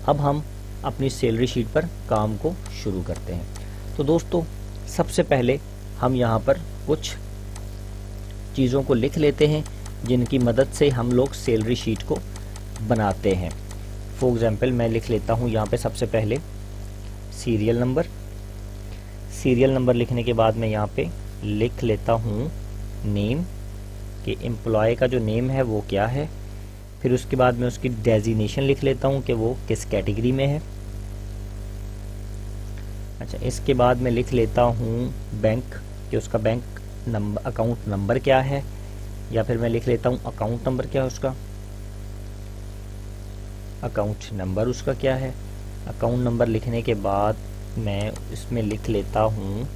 अब हम अपनी सैलरी शीट पर काम को शुरू करते हैं। तो दोस्तों सबसे पहले हम यहाँ पर कुछ चीज़ों को लिख लेते हैं जिनकी मदद से हम लोग सैलरी शीट को बनाते हैं। फॉर एग्ज़ाम्पल मैं लिख लेता हूँ यहाँ पे सबसे पहले सीरियल नंबर। सीरियल नंबर लिखने के बाद मैं यहाँ पे लिख लेता हूँ नेम, कि एम्प्लॉय का जो नेम है वो क्या है। फिर उसके बाद मैं उसकी डेजिग्नेशन लिख लेता हूँ कि वो किस कैटेगरी में है। अच्छा, इसके बाद मैं लिख लेता हूँ बैंक, कि उसका बैंक नंबर, अकाउंट नंबर क्या है, या फिर मैं लिख लेता हूँ अकाउंट नंबर क्या है उसका, अकाउंट नंबर उसका क्या है। अकाउंट नंबर लिखने के बाद मैं इसमें लिख लेता हूँ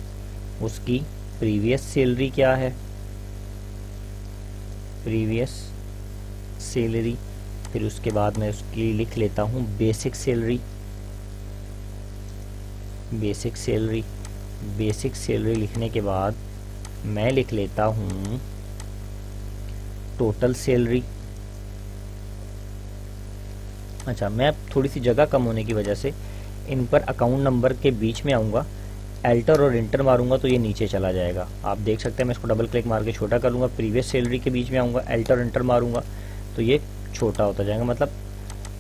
उसकी प्रीवियस सैलरी क्या है, प्रीवियस सैलरी। फिर उसके बाद मैं उसकी लिख लेता हूँ basic salary, basic salary. Basic salary लिखने के बाद मैं लिख लेता हूँ टोटल सैलरी। अच्छा, मैं थोड़ी सी जगह कम होने की वजह से इन पर अकाउंट नंबर के बीच में आऊँगा, एल्टर और इंटर मारूंगा तो ये नीचे चला जाएगा। आप देख सकते हैं, मैं इसको डबल क्लिक मार के छोटा कर लूँगा। प्रीवियस सैलरी के बीच में आऊँगा, एल्टर इंटर मारूंगा तो ये छोटा होता जाएगा। मतलब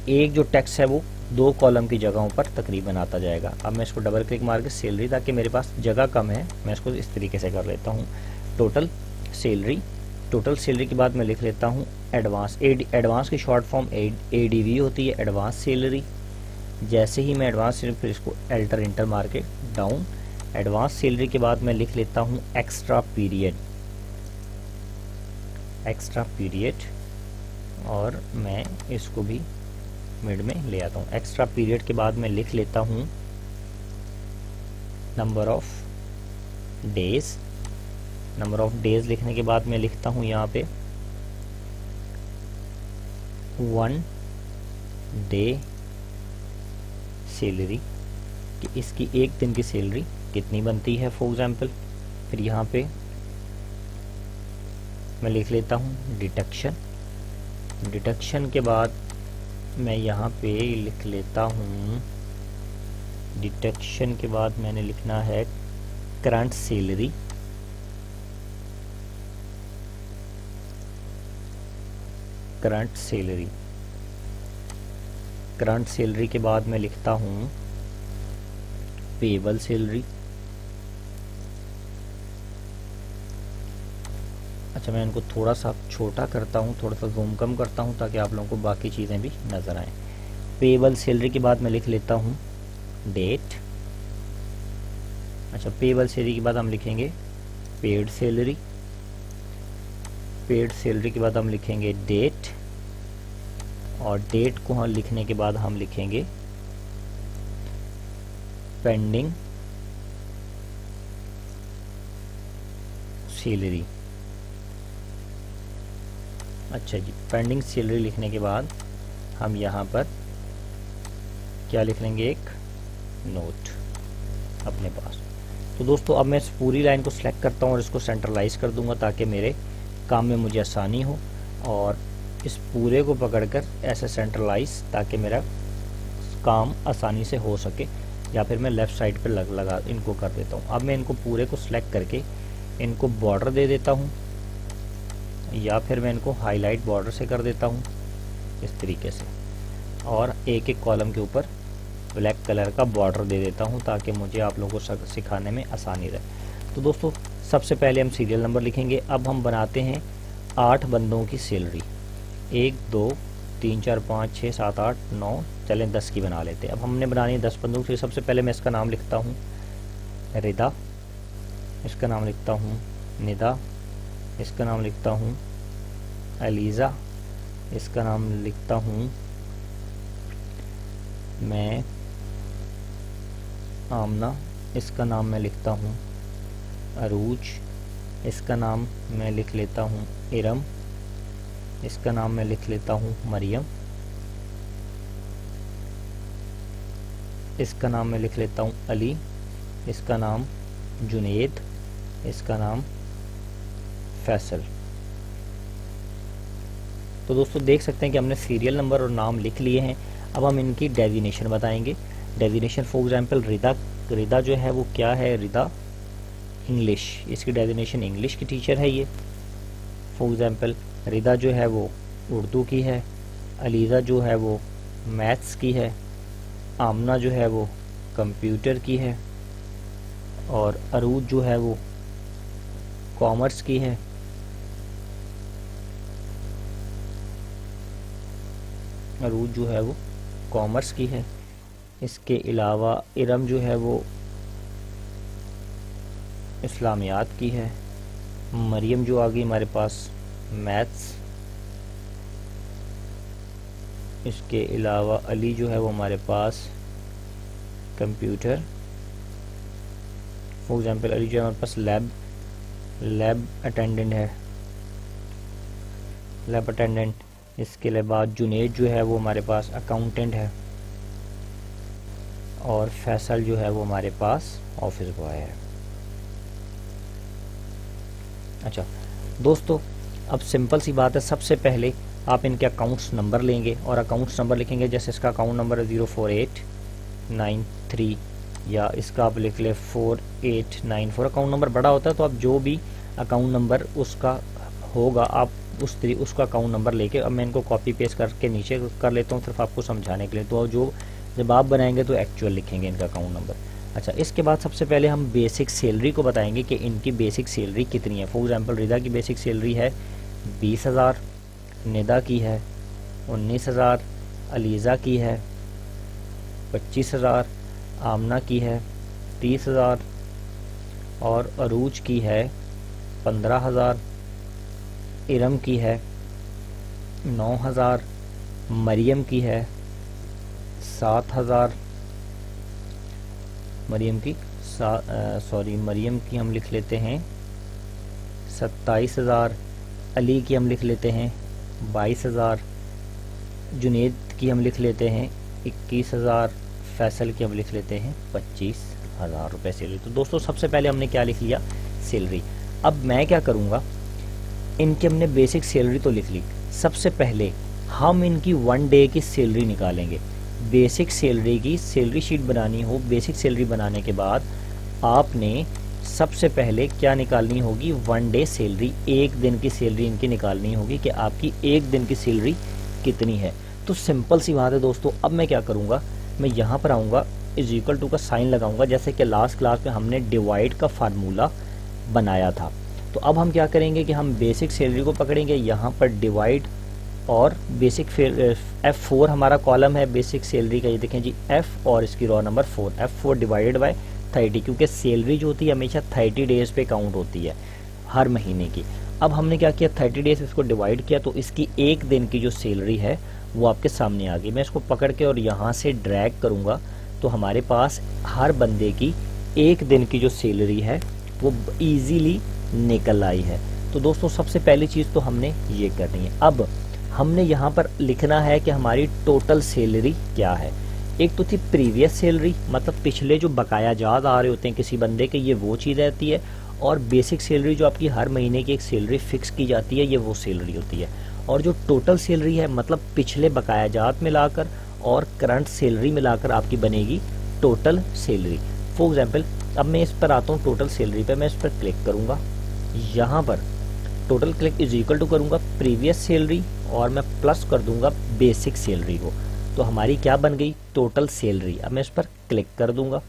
एक जो टेक्स्ट है वो 2 कॉलम की जगहों पर तकरीबन आता जाएगा। अब मैं इसको डबल क्लिक मार के सैलरी, ताकि मेरे पास जगह कम है, मैं इसको इस तरीके से कर लेता हूँ टोटल सैलरी। टोटल सैलरी के बाद मैं लिख लेता हूँ एडवांस। एडवांस की शॉर्ट फॉर्म ADV होती है, एडवांस सैलरी। जैसे ही मैं एडवांस सैलरी, फिर इसको एल्टर इंटर मार के डाउन। एडवांस सैलरी के बाद मैं लिख लेता हूँ एक्स्ट्रा पीरियड, एक्स्ट्रा पीरियड, और मैं इसको भी मिड में ले आता हूँ। एक्स्ट्रा पीरियड के बाद मैं लिख लेता हूँ number of days. Number of days लिखने के बाद मैं लिखता हूँ यहाँ पे 1 डे सैलरी, कि इसकी एक दिन की सैलरी कितनी बनती है फॉर एग्जाम्पल। फिर यहाँ पे मैं लिख लेता हूँ डिडक्शन। डिडक्शन के बाद मैं यहाँ पे लिख लेता हूँ, डिडक्शन के बाद मैंने लिखना है current salary. Current salary, current salary के बाद मैं लिखता हूँ पेबल सैलरी। अच्छा, मैं इनको थोड़ा सा छोटा करता हूँ, थोड़ा सा जूम कम करता हूँ ताकि आप लोगों को बाकी चीज़ें भी नज़र आएँ। पेबल सैलरी के बाद मैं लिख लेता हूँ डेट। अच्छा, पेबल सैलरी के बाद हम लिखेंगे पेड सैलरी। पेड सैलरी के बाद हम लिखेंगे डेट, और डेट को हम लिखने के बाद हम लिखेंगे पेंडिंग सैलरी। अच्छा जी, पेंडिंग सैलरी लिखने के बाद हम यहाँ पर क्या लिख लेंगे, एक नोट अपने पास। तो दोस्तों अब मैं इस पूरी लाइन को सिलेक्ट करता हूँ और इसको सेंट्रलाइज कर दूंगा ताकि मेरे काम में मुझे आसानी हो, और इस पूरे को पकड़कर ऐसे सेंट्रलाइज, ताकि मेरा काम आसानी से हो सके। या फिर मैं लेफ़्ट साइड पर लगा इनको कर देता हूँ। अब मैं इनको पूरे को सिलेक्ट करके इनको बॉर्डर दे देता हूँ, या फिर मैं इनको हाईलाइट बॉर्डर से कर देता हूँ इस तरीके से, और एक एक कॉलम के ऊपर ब्लैक कलर का बॉर्डर दे देता हूँ ताकि मुझे आप लोगों को सिखाने में आसानी रहे। तो दोस्तों सबसे पहले हम सीरियल नंबर लिखेंगे। अब हम बनाते हैं 8 बंदों की सैलरी, 1 2 3 4 5 6 7 8 9, चलें 10 की बना लेते हैं। अब हमने बनानी है 10 बंदों की। सबसे पहले मैं इसका नाम लिखता हूँ रिदा, इसका नाम लिखता हूँ निदा, इसका नाम लिखता हूँ अलीज़ा, इसका नाम लिखता हूँ मैं आमना, इसका नाम मैं लिखता हूँ अरूज, इसका नाम मैं लिख लेता हूँ इरम, इसका नाम मैं लिख लेता हूँ मरियम, इसका नाम मैं लिख लेता हूँ अली, इसका नाम जुनेद, इसका नाम फैसल। तो दोस्तों देख सकते हैं कि हमने सीरियल नंबर और नाम लिख लिए हैं। अब हम इनकी डेजिनेशन बताएंगे। डेजिनेशन फॉर एग्जांपल रिदा, रिदा जो है वो क्या है, रिदा इंग्लिश, इसकी डेजिनेशन इंग्लिश की टीचर है ये। फॉर एग्जांपल रिदा जो है वो उर्दू की है, अलीज़ा जो है वो मैथ्स की है, आमना जो है वो कंप्यूटर की है, और अरूज जो है वो कॉमर्स की है। अरूज जो है वो कॉमर्स की है। इसके अलावा इरम जो है वो इस्लामियात की है। मरियम जो आ गई हमारे पास मैथ्स। इसके अलावा अली जो है वो हमारे पास कंप्यूटर। फॉर एग्जांपल अली जो है हमारे पास लैब अटेंडेंट है, लैब अटेंडेंट। इसके बाद जुनेद जो है वो हमारे पास अकाउंटेंट है, और फैसल जो है वो हमारे पास ऑफिस बॉय है। अच्छा दोस्तों, अब सिंपल सी बात है, सबसे पहले आप इनके अकाउंट्स नंबर लेंगे और अकाउंट्स नंबर लिखेंगे। जैसे इसका अकाउंट नंबर है 04893, या इसका आप लिख ले 4894। अकाउंट नंबर बड़ा होता है तो आप जो भी अकाउंट नंबर उसका होगा आप उसका अकाउंट नंबर लेके, अब मैं इनको कॉपी पेस्ट करके नीचे कर लेता हूँ सिर्फ आपको समझाने के लिए। तो जो जब आप बनाएंगे तो एक्चुअल लिखेंगे इनका अकाउंट नंबर। अच्छा, इसके बाद सबसे पहले हम बेसिक सैलरी को बताएंगे कि इनकी बेसिक सैलरी कितनी है। फॉर एग्जांपल रिदा की बेसिक सैलरी है 20,000, निदा की है 19,000, अलीज़ा की है 25,000, आमना की है 30,000, और अरूज की है 15,000, इरम की है 9,000, मरियम की है 7,000, मरियम की हम लिख लेते हैं 27,000, अली की हम लिख लेते हैं 22,000, जुनेद की हम लिख लेते हैं 21,000, फैसल की हम लिख लेते हैं 25,000 रुपये सैलरी। तो दोस्तों सबसे पहले हमने क्या लिख लिया, सैलरी। अब मैं क्या करूँगा, इनकी हमने बेसिक सैलरी तो लिख ली, सबसे पहले हम इनकी 1 डे की सैलरी निकालेंगे। बेसिक सैलरी की सैलरी शीट बनानी हो, बेसिक सैलरी बनाने के बाद आपने सबसे पहले क्या निकालनी होगी, 1 डे सैलरी, एक दिन की सैलरी इनकी निकालनी होगी कि आपकी एक दिन की सैलरी कितनी है। तो सिंपल सी बात है दोस्तों। अब मैं क्या करूँगा, मैं यहाँ पर आऊँगा, इज इक्वल टू का साइन लगाऊंगा, जैसे कि लास्ट क्लास में हमने डिवाइड का फार्मूला बनाया था। तो अब हम क्या करेंगे कि हम बेसिक सैलरी को पकड़ेंगे, यहाँ पर डिवाइड, और बेसिक F4 हमारा कॉलम है बेसिक सैलरी का, ये देखें जी F, और इसकी raw number 4, F4 divided by 30, क्योंकि सैलरी जो होती है हमेशा 30 डेज़ पे काउंट होती है हर महीने की। अब हमने क्या किया, 30 डेज़ इसको डिवाइड किया, तो इसकी एक दिन की जो सैलरी है वो आपके सामने आ गई। मैं इसको पकड़ के और यहाँ से ड्रैग करूँगा तो हमारे पास हर बंदे की एक दिन की जो सैलरी है वो ईजीली निकल आई है। तो दोस्तों सबसे पहली चीज़ तो हमने ये करनी है। अब हमने यहाँ पर लिखना है कि हमारी टोटल सैलरी क्या है। एक तो थी प्रीवियस सैलरी, मतलब पिछले जो बकाया जात आ रहे होते हैं किसी बंदे के, ये वो चीज़ रहती है, और बेसिक सैलरी जो आपकी हर महीने की एक सैलरी फिक्स की जाती है, ये वो सैलरी होती है। और जो टोटल सैलरी है मतलब पिछले बकाया जात मिलाकर और करंट सैलरी मिलाकर आपकी बनेगी टोटल सैलरी। फॉर एग्जाम्पल अब मैं इस पर आता हूँ टोटल सैलरी पे, मैं इस पर क्लिक करूँगा, यहाँ पर total click is equal to करूँगा प्रीवियस सैलरी और मैं प्लस कर दूंगा बेसिक सैलरी को, तो हमारी क्या बन गई टोटल सैलरी। अब मैं इस पर क्लिक कर दूंगा,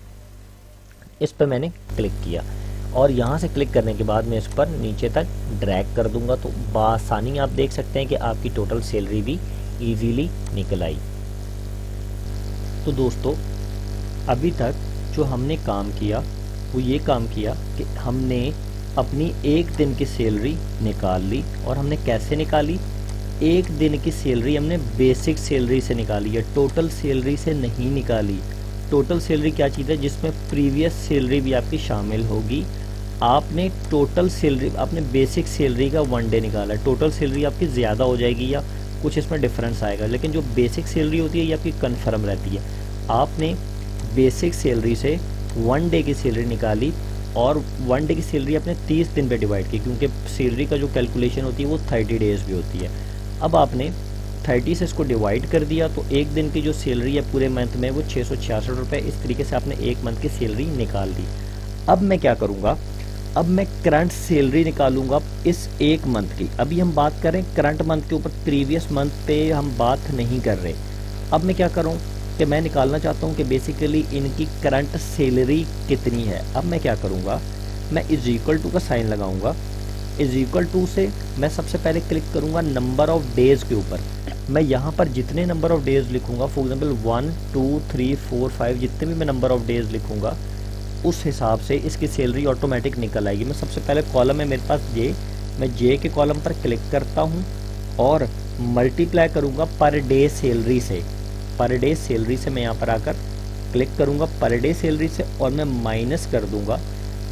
इस पर मैंने क्लिक किया और यहाँ से क्लिक करने के बाद मैं इस पर नीचे तक ड्रैग कर दूंगा, तो बआसानी आप देख सकते हैं कि आपकी टोटल सैलरी भी इजीली निकल आई। तो दोस्तों अभी तक जो हमने काम किया वो ये काम किया कि हमने अपनी एक दिन की सैलरी निकाल ली, और हमने कैसे निकाली, एक दिन की सैलरी हमने बेसिक सैलरी से निकाली है, टोटल सैलरी से नहीं निकाली। टोटल सैलरी क्या चीज़ है जिसमें प्रीवियस सैलरी भी आपकी शामिल होगी। आपने टोटल सैलरी, आपने बेसिक सैलरी का 1 डे निकाला है, टोटल सैलरी आपकी ज़्यादा हो जाएगी या कुछ इसमें डिफरेंस आएगा, लेकिन जो बेसिक सैलरी होती है ये आपकी कन्फर्म रहती है। आपने बेसिक सैलरी से 1 डे की सैलरी निकाली और 1 डे की सैलरी आपने 30 दिन पे डिवाइड की, क्योंकि सैलरी का जो कैलकुलेशन होती है वो 30 डेज़ भी होती है। अब आपने 30 से इसको डिवाइड कर दिया तो एक दिन की जो सैलरी है पूरे मंथ में वो 666 रुपये। इस तरीके से आपने एक मंथ की सैलरी निकाल दी। अब मैं क्या करूँगा, अब मैं करंट सैलरी निकालूंगा इस एक मंथ की। अभी हम बात करें करंट मंथ के ऊपर, प्रीवियस मंथ पे हम बात नहीं कर रहे। अब मैं क्या करूँ कि मैं निकालना चाहता हूँ कि बेसिकली इनकी करंट सैलरी कितनी है। अब मैं क्या करूँगा, मैं इज इक्वल टू का साइन लगाऊंगा। इज इक्वल टू से मैं सबसे पहले क्लिक करूँगा नंबर ऑफ डेज़ के ऊपर। मैं यहाँ पर जितने नंबर ऑफ डेज़ लिखूँगा, फॉर एग्जाम्पल 1 2 3 4 5, जितने भी मैं नंबर ऑफ डेज़ लिखूँगा उस हिसाब से इसकी सैलरी ऑटोमेटिक निकल आएगी। मैं सबसे पहले कॉलम है मेरे पास जे, मैं जे के कॉलम पर क्लिक करता हूँ और मल्टीप्लाई करूँगा पर डे सैलरी से। पर डे सैलरी से मैं यहाँ पर आकर क्लिक करूँगा पर डे सैलरी से और मैं माइनस कर दूँगा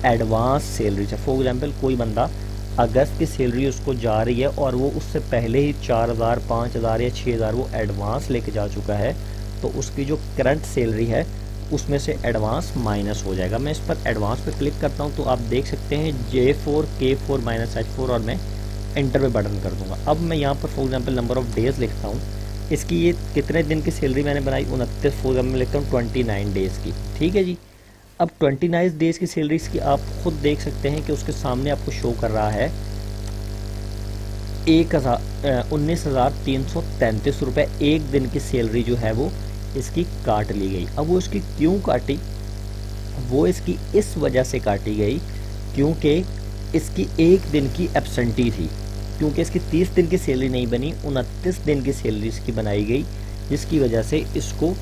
एडवांस सैलरी से। फॉर एग्जांपल कोई बंदा अगस्त की सैलरी उसको जा रही है और वो उससे पहले ही 4000 5000 या 6000 वो एडवांस लेके जा चुका है, तो उसकी जो करंट सैलरी है उसमें से एडवांस माइनस हो जाएगा। मैं इस पर एडवांस पे क्लिक करता हूँ तो आप देख सकते हैं J4 K4 -H4 और मैं एंटर पे बटन कर दूंगा। अब मैं यहाँ पर for example number of days लिखता हूँ। इसकी ये कितने दिन की सैलरी मैंने बनाई, 29। फॉर एग्जाम्पल लिखता हूँ 29 डेज़ की। ठीक है जी। अब 29 डेज़ की सैलरी इसकी आप खुद देख सकते हैं कि उसके सामने आपको शो कर रहा है 19,333 रुपये। एक दिन की सैलरी जो है वो इसकी काट ली गई। अब वो इसकी क्यों काटी, वो इसकी इस वजह से काटी गई क्योंकि इसकी एक दिन की एब्सेंटी थी, क्योंकि इसकी 30 दिन की सैलरी नहीं बनी, 29 दिन की सैलरी इसकी बनाई गई, जिसकी वजह से इसको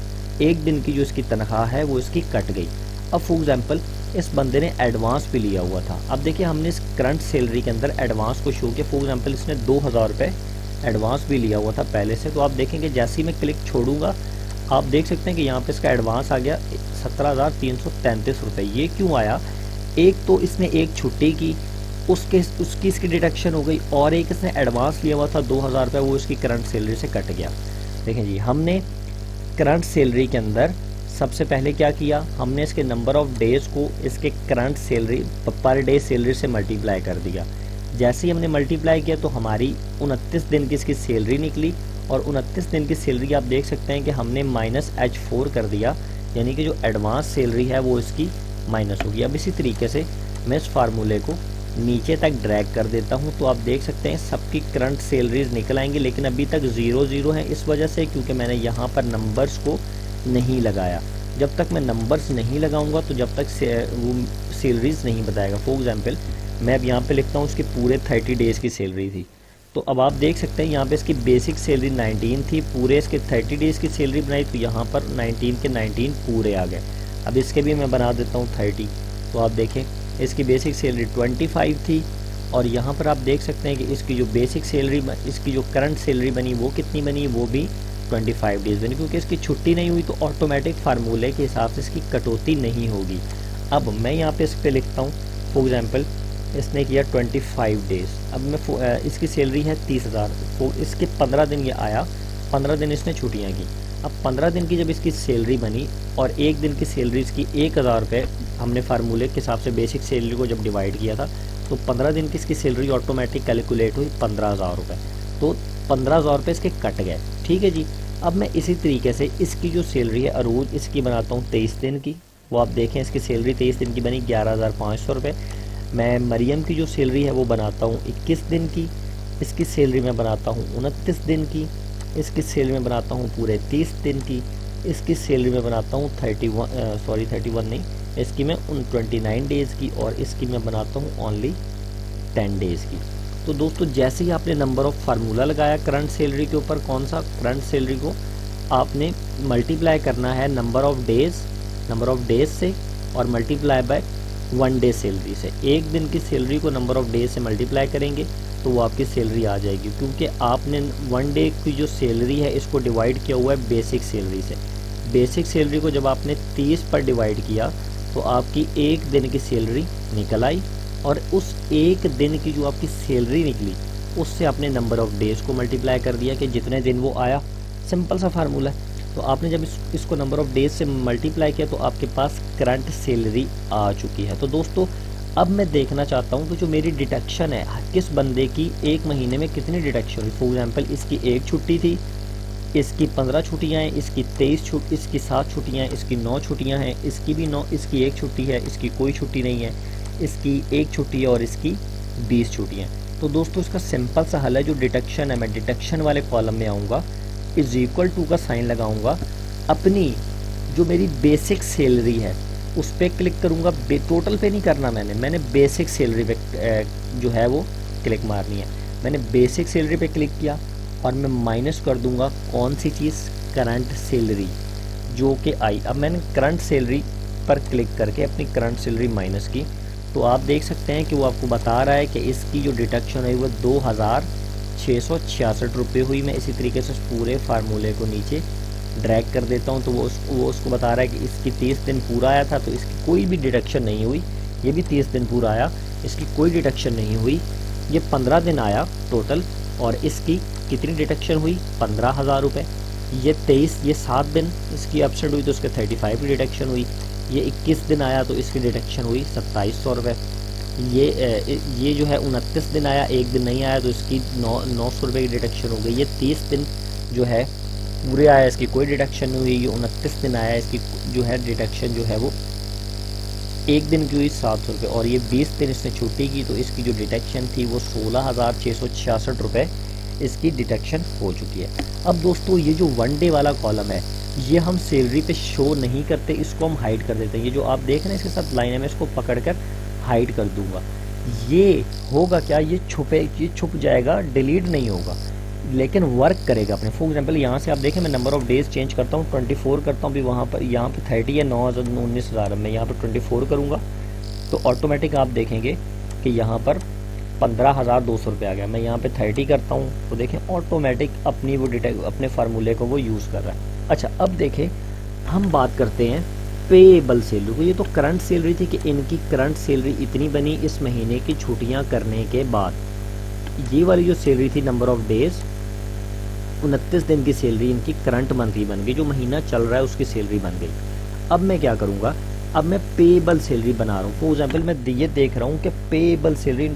एक दिन की जो इसकी तनख्वाह है वो इसकी कट गई। अब फॉर एग्जांपल इस बंदे ने एडवांस भी लिया हुआ था। अब देखिए हमने इस करंट सैलरी के अंदर एडवांस को शो किया। फॉर एग्जांपल इसने 2000 रुपये एडवांस भी लिया हुआ था पहले से। तो आप देखेंगे जैसे ही मैं क्लिक छोड़ूंगा आप देख सकते हैं कि यहाँ पे इसका एडवांस आ गया 17,333 रुपये। ये क्यों आया, एक तो इसने एक छुट्टी की उसकी इसकी डिडक्शन हो गई और एक इसने एडवांस लिया हुआ था 2000 रुपये, वो इसकी करंट सैलरी से कट गया। देखें जी, हमने करंट सैलरी के अंदर सबसे पहले क्या किया, हमने इसके नंबर ऑफ डेज़ को इसके current salary per day salary से मल्टीप्लाई कर दिया। जैसे ही हमने मल्टीप्लाई किया तो हमारी 29 दिन की इसकी सैलरी निकली और 29 दिन की सैलरी आप देख सकते हैं कि हमने -H4 कर दिया, यानी कि जो एडवांस सैलरी है वो इसकी माइनस होगी। अब इसी तरीके से मैं इस फार्मूले को नीचे तक ड्रैग कर देता हूं तो आप देख सकते हैं सबकी करंट सैलरीज निकल आएंगी, लेकिन अभी तक 0 है इस वजह से क्योंकि मैंने यहाँ पर नंबर्स को नहीं लगाया। जब तक मैं नंबर्स नहीं लगाऊंगा तो जब तक वो सैलरीज नहीं बताएगा। फॉर एग्जांपल मैं अब यहाँ पे लिखता हूँ उसके पूरे 30 डेज़ की सैलरी थी, तो अब आप देख सकते हैं यहाँ पे इसकी बेसिक सैलरी 19 थी, पूरे इसके 30 डेज़ की सैलरी बनाई तो यहाँ पर 19 के 19 पूरे आ गए। अब इसके भी मैं बना देता हूँ 30, तो आप देखें इसकी बेसिक सैलरी 25 थी और यहाँ पर आप देख सकते हैं कि इसकी जो बेसिक सैलरी, इसकी जो करंट सैलरी बनी वो कितनी बनी, वो भी 25 डेज़ बनी, क्योंकि इसकी छुट्टी नहीं हुई तो ऑटोमेटिक फार्मूले के हिसाब से इसकी कटौती नहीं होगी। अब मैं यहाँ पे इस पर लिखता हूँ फॉर एग्जांपल इसने किया 25 डेज़। अब मैं इसकी सैलरी है 30,000, तो इसके 15 दिन ये आया, 15 दिन इसने छुट्टियाँ की। अब 15 दिन की जब इसकी सैलरी बनी और एक दिन की सैलरी इसकी 1000 रुपये, हमने फार्मूले के हिसाब से बेसिक सैलरी को जब डिवाइड किया था तो 15 दिन की इसकी सैलरी ऑटोमेटिक कैलकुलेट हुई 15,000 रुपये, तो 15,000 रुपये इसके कट गए। ठीक है जी। अब मैं इसी तरीके से इसकी जो सैलरी है अरूज इसकी बनाता हूँ 23 दिन की। वो आप देखें इसकी सैलरी 23 दिन की बनी 11,500 रुपये। मैं मरियम की जो सैलरी है वो बनाता हूँ 21 दिन की, इसकी सैलरी मैं बनाता हूँ 29 दिन की, इसकी सैलरी में बनाता हूँ पूरे 30 दिन की, इसकी सैलरी में बनाता हूँ 31 नहीं, इसकी मैं 29 डेज़ की और इसकी मैं बनाता हूँ ओनली 10 डेज़ की। तो दोस्तों जैसे ही आपने नंबर ऑफ फार्मूला लगाया करंट सैलरी के ऊपर, कौन सा, करंट सैलरी को आपने मल्टीप्लाई करना है नंबर ऑफ डेज़ से और मल्टीप्लाई बाय 1 डे सैलरी से। एक दिन की सैलरी को नंबर ऑफ डेज से मल्टीप्लाई करेंगे तो वो आपकी सैलरी आ जाएगी, क्योंकि आपने 1 डे की जो सैलरी है इसको डिवाइड किया हुआ है बेसिक सैलरी से। बेसिक सैलरी को जब आपने 30 पर डिवाइड किया तो आपकी एक दिन की सैलरी निकल आई और उस एक दिन की जो आपकी सैलरी निकली उससे आपने नंबर ऑफ डेज़ को मल्टीप्लाई कर दिया कि जितने दिन वो आया। सिंपल सा फार्मूला है। तो आपने जब इसको नंबर ऑफ डेज से मल्टीप्लाई किया तो आपके पास करंट सैलरी आ चुकी है। तो दोस्तों अब मैं देखना चाहता हूँ तो जो मेरी डिडक्शन है किस बंदे की एक महीने में कितनी डिडक्शन हुई। फॉर एग्जांपल इसकी एक छुट्टी थी इसकी 15 छुट्टियाँ हैं, इसकी 23 इसकी 7 छुट्टियाँ हैं, इसकी 9 छुट्टियाँ हैं, इसकी भी 9, इसकी 1 छुट्टी है, इसकी कोई छुट्टी नहीं है, इसकी 1 छुट्टी है और इसकी 20 छुट्टियाँ हैं। तो दोस्तों इसका सिंपल सा हल है, जो डिडक्शन है, मैं डिडक्शन वाले कॉलम में आऊँगा, इज इक्वल टू का साइन लगाऊँगा, अपनी जो मेरी बेसिक सैलरी है उस पर क्लिक करूँगा। टोटल पे नहीं करना मैंने बेसिक सैलरी पे जो है वो क्लिक मारनी है। मैंने बेसिक सैलरी पे क्लिक किया और मैं माइनस कर दूंगा कौन सी चीज़, करंट सैलरी जो कि आई। अब मैंने करंट सैलरी पर क्लिक करके अपनी करंट सैलरी माइनस की, तो आप देख सकते हैं कि वो आपको बता रहा है कि इसकी जो डिडक्शन है वो 2666 रुपये हुई। मैं इसी तरीके से पूरे फार्मूले को नीचे ड्रैग कर देता हूँ, तो वो उसको बता रहा है कि इसकी 30 दिन पूरा आया था तो इसकी कोई भी डिडक्शन नहीं हुई। ये भी 30 दिन पूरा आया, इसकी कोई डिडक्शन नहीं हुई। ये 15 दिन आया टोटल और इसकी कितनी डिडक्शन हुई, 15,000 रुपये। ये 7 दिन इसकी एब्सेंट हुई तो उसके 35 की डिडक्शन हुई। ये 21 दिन आया तो इसकी डिडक्शन हुई 2700 रुपये। ये जो है 29 दिन आया, 1 दिन नहीं आया तो इसकी 900 रुपये की डिडक्शन हो गई। ये 30 दिन जो है पूरे आया, इसकी कोई डिडक्शन नहीं हुई। ये 29 दिन आया, इसकी जो है डिडक्शन जो है वो 1 दिन की हुई 700 रुपये। और ये 20 दिन इसने छुट्टी की तो इसकी जो डिडक्शन थी वो 16,666 रुपये इसकी डिडक्शन हो चुकी है। अब दोस्तों ये जो 1 डे वाला कॉलम है ये हम सैलरी पे शो नहीं करते, इसको हम हाइड कर देते हैं। ये जो आप देख रहे हैं इसके साथ लाइन है, मैं इसको पकड़ कर हाइड कर दूंगा। ये होगा क्या, ये छुप जाएगा, डिलीट नहीं होगा, लेकिन वर्क करेगा अपने। फॉर एग्जांपल यहाँ से आप देखें, मैं नंबर ऑफ डेज चेंज करता हूँ, 24 करता हूँ। अभी वहाँ पर यहाँ पे 30 है, 19,000, मैं यहाँ पर 24 करूँगा तो ऑटोमेटिक आप देखेंगे कि यहाँ पर 15,200 रुपये आ गया। मैं यहाँ पे 30 करता हूँ तो देखें ऑटोमेटिक अपनी वो अपने फार्मूले को वो यूज़ कर रहा है। अच्छा, अब देखें हम बात करते हैं पेएबल सैलरी को। ये तो करंट सैलरी थी कि इनकी करंट सैलरी इतनी बनी इस महीने की छुट्टियाँ करने के बाद। ये वाली जो सैलरी थी नंबर ऑफ डेज, 29 दिन की सैलरी इनकी करंट मंथली बन गई, जो महीना चल रहा है उसकी सैलरी बन गई। अब मैं क्या करूँगा, अब मैं पेएबल सैलरी बना रहा हूँ। फॉर एग्जाम्पल मैं ये देख रहा हूँ कि पेएबल सैलरी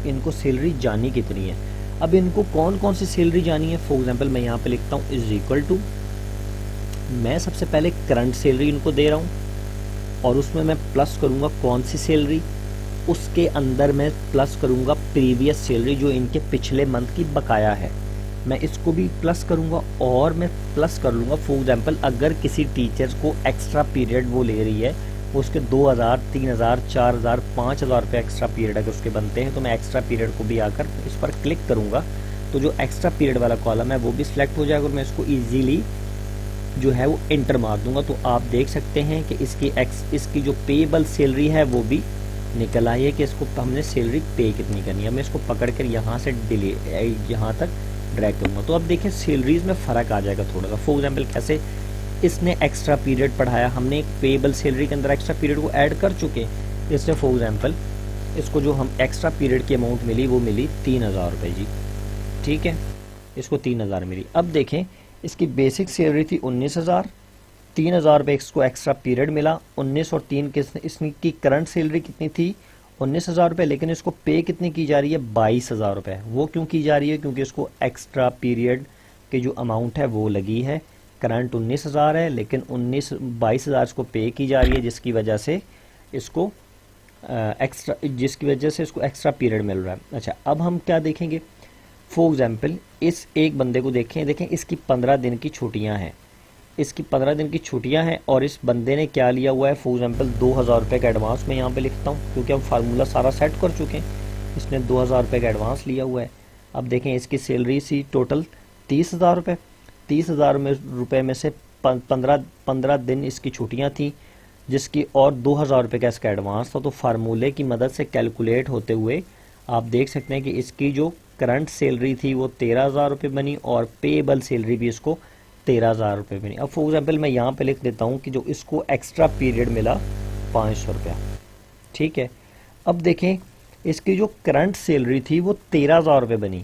इनको सैलरी जानी कितनी है। अब इनको कौन कौन सी सैलरी जानी है, फॉर एग्जाम्पल मैं यहाँ पे लिखता हूँ इज इक्वल टू, मैं सबसे पहले करंट सैलरी इनको दे रहा हूँ और उसमें मैं प्लस करूँगा कौन सी सैलरी, उसके अंदर मैं प्लस करूँगा प्रीवियस सैलरी जो इनके पिछले मंथ की बकाया है, मैं इसको भी प्लस करूँगा। और मैं प्लस कर लूँगा फॉर एग्जाम्पल अगर किसी टीचर को एक्स्ट्रा पीरियड वो ले रही है, वो उसके 2,000, 3,000, 4,000, 5,000 रुपये एक्स्ट्रा पीरियड अगर उसके बनते हैं तो मैं एक्स्ट्रा पीरियड को भी आकर इस पर क्लिक करूँगा तो जो एक्स्ट्रा पीरियड वाला कॉलम है वो भी सिलेक्ट हो जाएगा और मैं इसको ईजीली जो है वो एंटर मार दूंगा। तो आप देख सकते हैं कि इसकी जो पेएबल सैलरी है वो भी निकल आई है कि इसको हमने सैलरी पे कितनी करनी है। मैं इसको पकड़ कर यहाँ से यहाँ तक ड्रैग करूँगा तो अब देखिए सैलरीज में फ़र्क आ जाएगा थोड़ा सा। फॉर एग्जाम्पल कैसे, इसने एक्स्ट्रा पीरियड पढ़ाया, हमने एक पेएबल सैलरी के अंदर एक्स्ट्रा पीरियड को ऐड कर चुके। इसने फॉर एग्जाम्पल इसको जो हम एक्स्ट्रा पीरियड की अमाउंट मिली वो मिली 3,000 रुपये जी, ठीक है, इसको 3,000 मिली। अब देखें इसकी बेसिक सैलरी थी 19,000, 3,000 रुपये इसको एक्स्ट्रा पीरियड मिला। 19 और 3 के इसकी करंट सैलरी कितनी थी, 19,000 रुपये, लेकिन इसको पे कितनी की जा रही है, 22,000 रुपये। वो क्यों की जा रही है, क्योंकि इसको एक्स्ट्रा पीरियड की जो अमाउंट है वो लगी है। करंट 19,000 है लेकिन 22,000 इसको पे की जा रही है, जिसकी वजह से इसको एक्स्ट्रा पीरियड मिल रहा है। अच्छा, अब हम क्या देखेंगे, फॉर एग्जाम्पल इस एक बंदे को देखें इसकी 15 दिन की छुट्टियां हैं, इसकी 15 दिन की छुट्टियां हैं और इस बंदे ने क्या लिया हुआ है, फॉर एग्जाम्पल 2,000 रुपये का एडवांस मैं यहाँ पे लिखता हूँ क्योंकि हम फार्मूला सारा सेट कर चुके हैं। इसने 2,000 रुपये का एडवांस लिया हुआ है। अब देखें इसकी सैलरी सी टोटल 30,000 रुपये, 30,000 रुपये में से 15 दिन इसकी छुट्टियाँ थी जिसकी और 2,000 रुपये का इसका एडवांस था। तो फार्मूले की मदद से कैलकुलेट होते हुए आप देख सकते हैं कि इसकी जो करंट सैलरी थी वो 13,000 रुपये बनी और पेएबल सैलरी भी इसको 13,000 रुपये बनी। अब फॉर एग्जाम्पल मैं यहाँ पे लिख देता हूँ कि जो इसको एक्स्ट्रा पीरियड मिला 500 रुपया, ठीक है। अब देखें इसकी जो करंट सैलरी थी वो 13,000 रुपये बनी,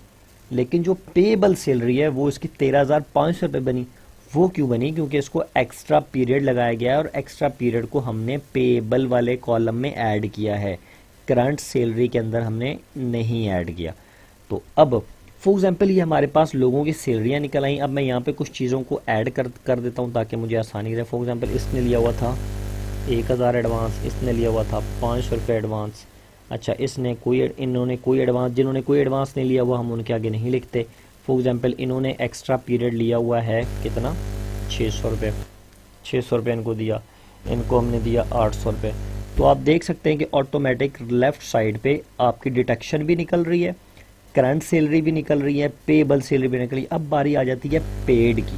लेकिन जो पेएबल सैलरी है वो इसकी 13,500 रुपये बनी। वो क्यों बनी, क्योंकि इसको एक्स्ट्रा पीरियड लगाया गया है और एक्स्ट्रा पीरियड को हमने पेएबल वाले कॉलम में ऐड किया है, करंट सैलरी के अंदर हमने नहीं ऐड किया। तो अब फॉर एग्जाम्पल ये हमारे पास लोगों की सैलरियाँ निकल आई। अब मैं यहाँ पे कुछ चीज़ों को ऐड कर देता हूँ ताकि मुझे आसानी रहे। फॉर एग्जाम्पल इसने लिया हुआ था 1000 एडवांस, इसने लिया हुआ था 500 रुपये एडवांस। अच्छा, इन्होंने कोई एडवांस, जिन्होंने कोई एडवांस नहीं लिया हुआ हम उनके आगे नहीं लिखते। फॉर एग्जाम्पल इन्होंने एक्स्ट्रा पीरियड लिया हुआ है कितना, 600 रुपये, 600 रुपये इनको दिया, इनको हमने दिया 800 रुपये। तो आप देख सकते हैं कि ऑटोमेटिक लेफ़्ट साइड पे आपकी डिडक्शन भी निकल रही है, करंट सैलरी भी निकल रही है, पेबल सैलरी भी निकल रही है। अब बारी आ जाती है पेड की,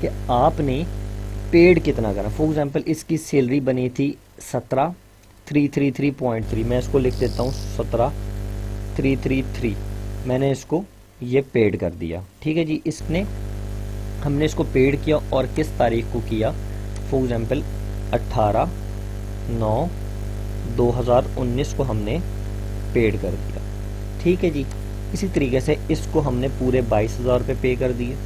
कि आपने पेड कितना करा। फॉर एग्जांपल इसकी सैलरी बनी थी 17,333.3, मैं इसको लिख देता हूँ 17,333, मैंने इसको ये पेड कर दिया। ठीक है जी, हमने इसको पेड किया और किस तारीख को किया, फॉर एग्जांपल 18/9/2019 को हमने पेड कर दिया। ठीक है जी, इसी तरीके से इसको हमने पूरे 22,000 रुपये पे कर दिए।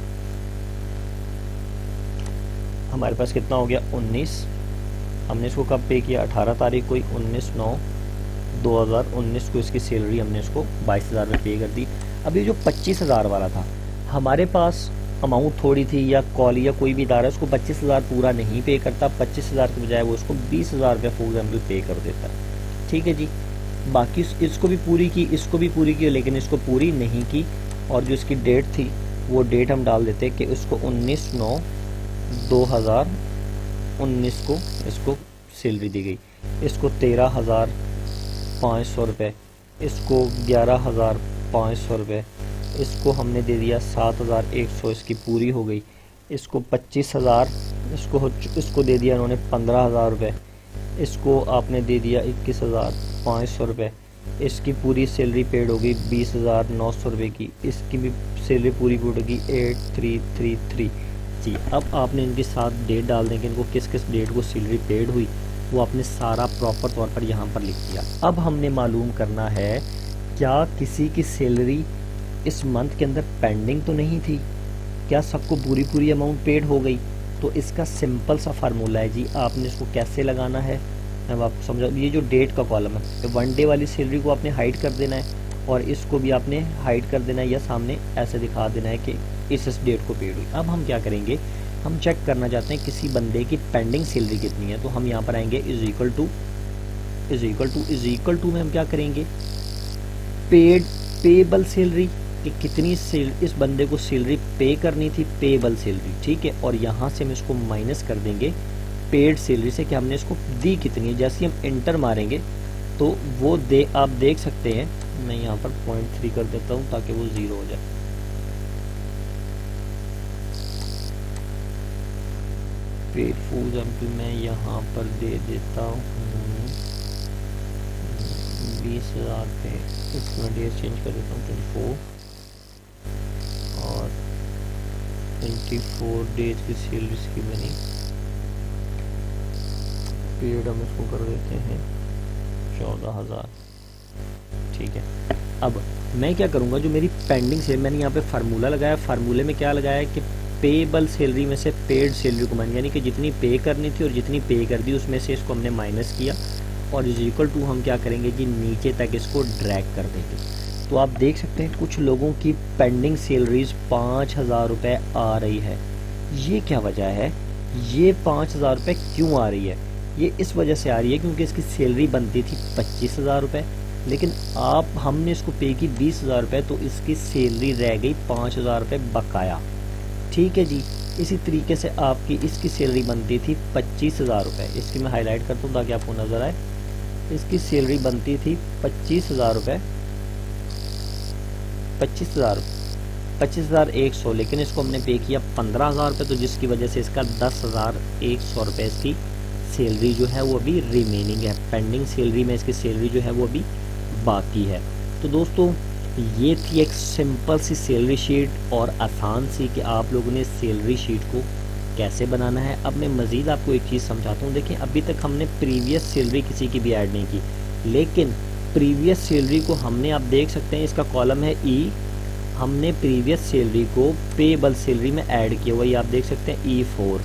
हमारे पास कितना हो गया, 19। हमने इसको कब पे किया, 18 तारीख को ही, 19/9/2019 को इसकी सैलरी हमने इसको 22,000 रुपये पे कर दी। अब ये जो 25,000 वाला था, हमारे पास अमाउंट थोड़ी थी, या कॉल या कोई भी इदारा उसको 25,000 पूरा नहीं पे करता, 25,000 के बजाय वो उसको 20,000 रुपये फॉर एग्जाम्पल पे कर देता है। ठीक है जी, बाकी इसको भी पूरी की, इसको भी पूरी की, लेकिन इसको पूरी नहीं की। और जो इसकी डेट थी वो डेट हम डाल देते कि इसको 19/9/2019 को इसको सैलरी दी गई। इसको 13,500 रुपये, इसको 11,500 रुपये, इसको हमने दे दिया 7,100, इसकी पूरी हो गई। इसको 25,000, इसको दे दिया उन्होंने 15,000 रुपये, इसको आपने दे दिया 21,500 रुपये, इसकी पूरी सैलरी पेड होगी 20,900 रुपये की, इसकी भी सैलरी पूरी पेड होगी 8,333 जी। अब आपने इनके साथ डेट डाल दें कि इनको किस किस डेट को सैलरी पेड हुई, वो आपने सारा प्रॉपर तौर पर यहाँ पर लिख दिया। अब हमने मालूम करना है क्या किसी की सैलरी इस मंथ के अंदर पेंडिंग तो नहीं थी, क्या सबको पूरी अमाउंट पेड हो गई। तो इसका सिंपल सा फार्मूला है जी, आपने इसको कैसे लगाना है मैं आपको समझा। ये जो डेट का कॉलम है, 1 डे वाली सैलरी को आपने हाइड कर देना है और इसको भी आपने हाइड कर देना है, या सामने ऐसे दिखा देना है कि इस डेट को पेड हुई। अब हम क्या करेंगे, हम चेक करना चाहते हैं किसी बंदे की पेंडिंग सैलरी कितनी है। तो हम यहाँ पर आएंगे इज इक्वल टू में हम क्या करेंगे, पेबल सैलरी कि कितनी इस बंदे को सैलरी पे करनी थी, पेबल सैलरी। ठीक है, और यहाँ से हम इसको माइनस कर देंगे पेड सैलरी से कि हमने इसको दी कितनी है। जैसे हम इंटर मारेंगे तो वो आप देख सकते हैं, मैं यहाँ पर 0.3 कर देता हूँ ताकि वो 0 हो जाए। पेड फॉर एग्जाम्पल मैं यहाँ पर दे देता हूँ 20,000 पे, इसमें डेट चेंज कर देता हूँ 24 और 24 डेज की सैलरी की बनी, पेड हम इसको कर देते हैं 14,000। ठीक है, अब मैं क्या करूँगा, जो मेरी पेंडिंग सैलरी, मैंने यहाँ पे फार्मूला लगाया, फार्मूले में क्या लगाया है कि पेबल सैलरी में से पेड सैलरी को यानी कि जितनी पे करनी थी और जितनी पे कर दी उसमें से इसको हमने माइनस किया, और इज इक्वल टू हम क्या करेंगे कि नीचे तक इसको ड्रैग कर देंगे। तो आप देख सकते हैं कुछ लोगों की पेंडिंग सैलरीज 5,000 रुपये आ रही है। ये क्या वजह है, ये 5,000 रुपये क्यों आ रही है? ये इस वजह से आ रही है क्योंकि इसकी सैलरी बनती थी 25,000 रुपये, लेकिन हमने इसको पे की 20,000 रुपये, तो इसकी सैलरी रह गई 5,000 रुपये बकाया। ठीक है जी, इसी तरीके से आपकी इसकी सैलरी बनती थी 25,000 रुपये, इसकी मैं हाईलाइट करता हूँ ताकि आपको नज़र आए। इसकी सैलरी बनती थी 25,000 रुपये, 25,100, लेकिन इसको हमने पे किया 15,000 रुपये, तो जिसकी वजह से इसका 10,100 रुपये इसकी सैलरी जो है वो अभी रिमेनिंग है। पेंडिंग सैलरी में इसकी सैलरी जो है वो अभी बाकी है। तो दोस्तों ये थी एक सिंपल सी सैलरी शीट और आसान सी कि आप लोगों ने सैलरी शीट को कैसे बनाना है। अब मैं मज़ीद आपको एक चीज़ समझाता हूँ। देखिए अभी तक हमने प्रीवियस सैलरी किसी की भी ऐड नहीं की, लेकिन प्रीवियस सैलरी को हमने, आप देख सकते हैं इसका कॉलम है ई, हमने प्रीवियस सैलरी को पेबल सैलरी में ऐड किया हुआ, ये आप देख सकते हैं E4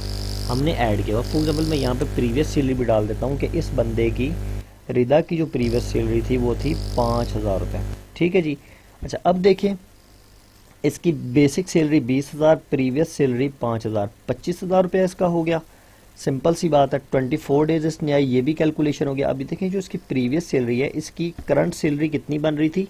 हमने ऐड किया हुआ। फॉर एग्जाम्पल मैं यहाँ पे प्रीवियस सैलरी भी डाल देता हूँ कि इस बंदे की, रिदा की जो प्रीवियस सैलरी थी वो थी 5,000 रुपये। ठीक है जी। अच्छा अब देखें इसकी बेसिक सैलरी 20,000, प्रीवियस सैलरी 5,000, 25,000 रुपया इसका हो गया। सिंपल सी बात है, 24 डेज इसने आई, ये भी कैलकुलेशन हो गया। अभी देखें जो इसकी प्रीवियस सैलरी है, इसकी करंट सैलरी कितनी बन रही थी,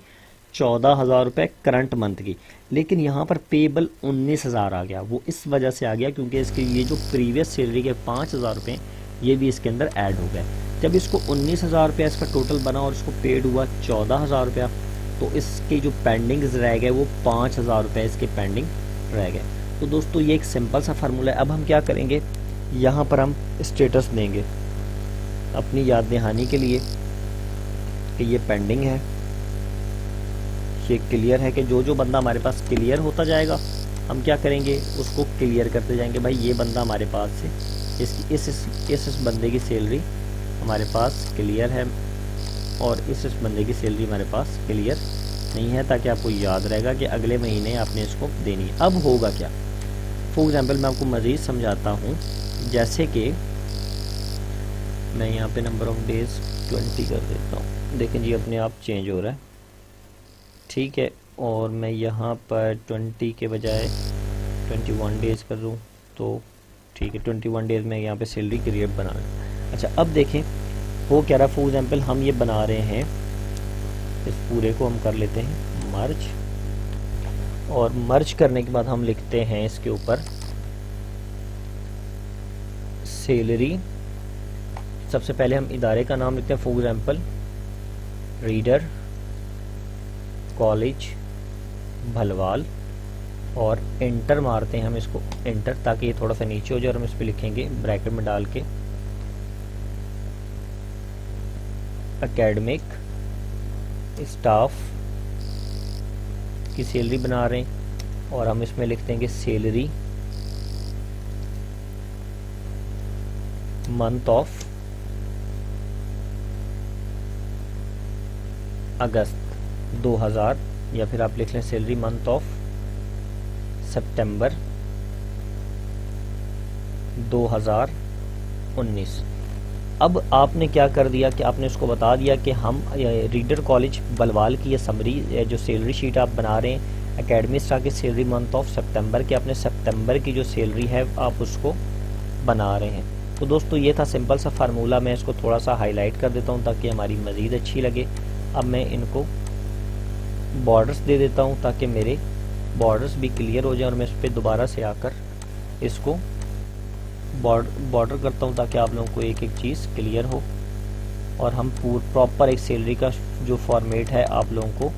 14,000 रुपये करंट मंथ की, लेकिन यहाँ पर पेबल 19,000 आ गया। वो इस वजह से आ गया क्योंकि इसके ये जो प्रीवियस सैलरी के 5,000 रुपये ये भी इसके अंदर ऐड हो गए। जब इसको 19,000 रुपया इसका टोटल बना और इसको पेड हुआ 14,000 रुपया, तो इसके जो पेंडिंग्स रह गए वो 5,000 रुपये इसके पेंडिंग रह गए। तो दोस्तों ये एक सिंपल सा फार्मूला है। अब हम क्या करेंगे, यहाँ पर हम स्टेटस देंगे अपनी याद दहानी के लिए कि ये पेंडिंग है, ये क्लियर है, कि जो जो बंदा हमारे पास क्लियर होता जाएगा हम क्या करेंगे, उसको क्लियर करते जाएंगे। भाई ये बंदा हमारे पास से इस बंदे की सैलरी हमारे पास क्लियर है और इस बंदे की सैलरी हमारे पास क्लियर नहीं है, ताकि आपको याद रहेगा कि अगले महीने आपने इसको देनी है। अब होगा क्या, फॉर एग्जांपल मैं आपको मज़ीद समझाता हूँ। जैसे कि मैं यहाँ पे नंबर ऑफ डेज 20 कर देता हूँ, देखें जी अपने आप चेंज हो रहा है, ठीक है। और मैं यहाँ पर 20 के बजाय 21 डेज़ कर दूँ तो ठीक है, 21 डेज़ में यहाँ पे सैलरी क्रिएट बना रहा। अच्छा अब देखें वो कह रहा है, फॉर एग्जांपल हम ये बना रहे हैं, इस पूरे को हम कर लेते हैं मर्ज, और मर्ज करने के बाद हम लिखते हैं इसके ऊपर सैलरी। सबसे पहले हम इदारे का नाम लिखते हैं, for example reader college Bhalwal, और एंटर मारते हैं हम इसको एंटर, ताकि ये थोड़ा सा नीचे हो जाए। और हम इस पर लिखेंगे ब्रैकेट में डाल के एकेडमिक स्टाफ की सैलरी बना रहे हैं, और हम इसमें लिख देंगे सैलरी मंथ ऑफ अगस्त 2000, या फिर आप लिख लें सैलरी मंथ ऑफ सितंबर 2019। अब आपने क्या कर दिया कि आपने उसको बता दिया कि हम रीडर कॉलेज बलवाल की ये समरी जो सैलरी शीट आप बना रहे हैं एकेडमी स्टाफ की सैलरी मंथ ऑफ सितंबर की, अपने सितंबर की जो सैलरी है आप उसको बना रहे हैं। तो दोस्तों ये था सिंपल सा फार्मूला, मैं इसको थोड़ा सा हाईलाइट कर देता हूँ ताकि हमारी मज़ीद अच्छी लगे। अब मैं इनको बॉर्डर्स दे देता हूँ ताकि मेरे बॉर्डर्स भी क्लियर हो जाए, और मैं इस पर दोबारा से आकर इसको बॉर्डर करता हूँ ताकि आप लोगों को एक एक चीज़ क्लियर हो, और हम प्रॉपर एक सैलरी का जो फॉर्मेट है आप लोगों को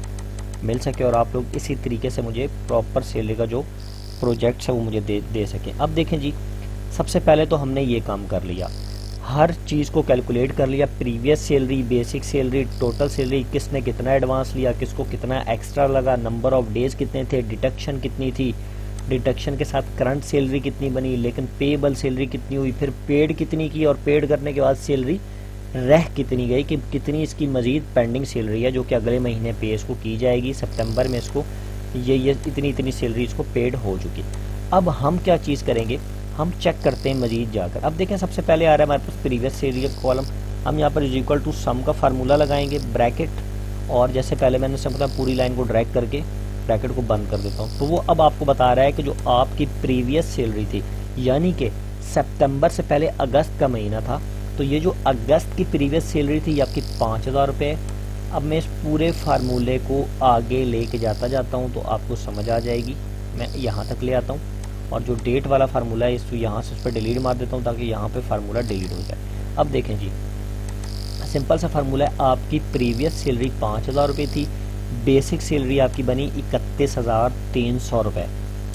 मिल सके, और आप लोग इसी तरीके से मुझे प्रॉपर सैलरी का जो प्रोजेक्ट्स है वो मुझे दे सकें। अब देखें जी, सबसे पहले तो हमने ये काम कर लिया, हर चीज़ को कैलकुलेट कर लिया, previous salary, basic salary, total salary, किसने कितना एडवांस लिया, किसको कितना एक्स्ट्रा लगा, नंबर ऑफ डेज कितने थे, डिडक्शन कितनी थी, डिडक्शन के साथ करंट सैलरी कितनी बनी, लेकिन पेबल सैलरी कितनी हुई, फिर पेड कितनी की, और पेड करने के बाद सैलरी रह कितनी गई, कि कितनी इसकी मज़ीद पेंडिंग सैलरी है जो कि अगले महीने पे इसको की जाएगी। सितंबर में इसको ये इतनी सैलरी इसको पेड हो चुकी। अब हम क्या चीज़ करेंगे, हम चेक करते हैं मजीद जाकर। अब देखें सबसे पहले आ रहा है हमारे पास प्रीवियस सैलरी का कॉलम, हम यहाँ पर इक्वल टू सम का फार्मूला लगाएंगे ब्रैकेट, और जैसे पहले मैंने समझा पूरी लाइन को ड्रैग करके ब्रैकेट को बंद कर देता हूँ। तो वो अब आपको बता रहा है कि जो आपकी प्रीवियस सैलरी थी, यानी कि सितंबर से पहले अगस्त का महीना था, तो ये जो अगस्त की प्रीवियस सैलरी थी ये आपकी 5,000 रुपये। अब मैं इस पूरे फार्मूले को आगे लेके जाता हूँ तो आपको समझ आ जाएगी। मैं यहाँ तक ले आता हूँ, और जो डेट वाला फार्मूला है इसको यहाँ से उस पर डिलीट मार देता हूँ ताकि यहाँ पे फार्मूला डिलीट हो जाए। अब देखें जी, सिंपल सा फार्मूला है, आपकी प्रीवियस सैलरी 5,000 रुपये थी, बेसिक सैलरी आपकी बनी 31,300 रुपये।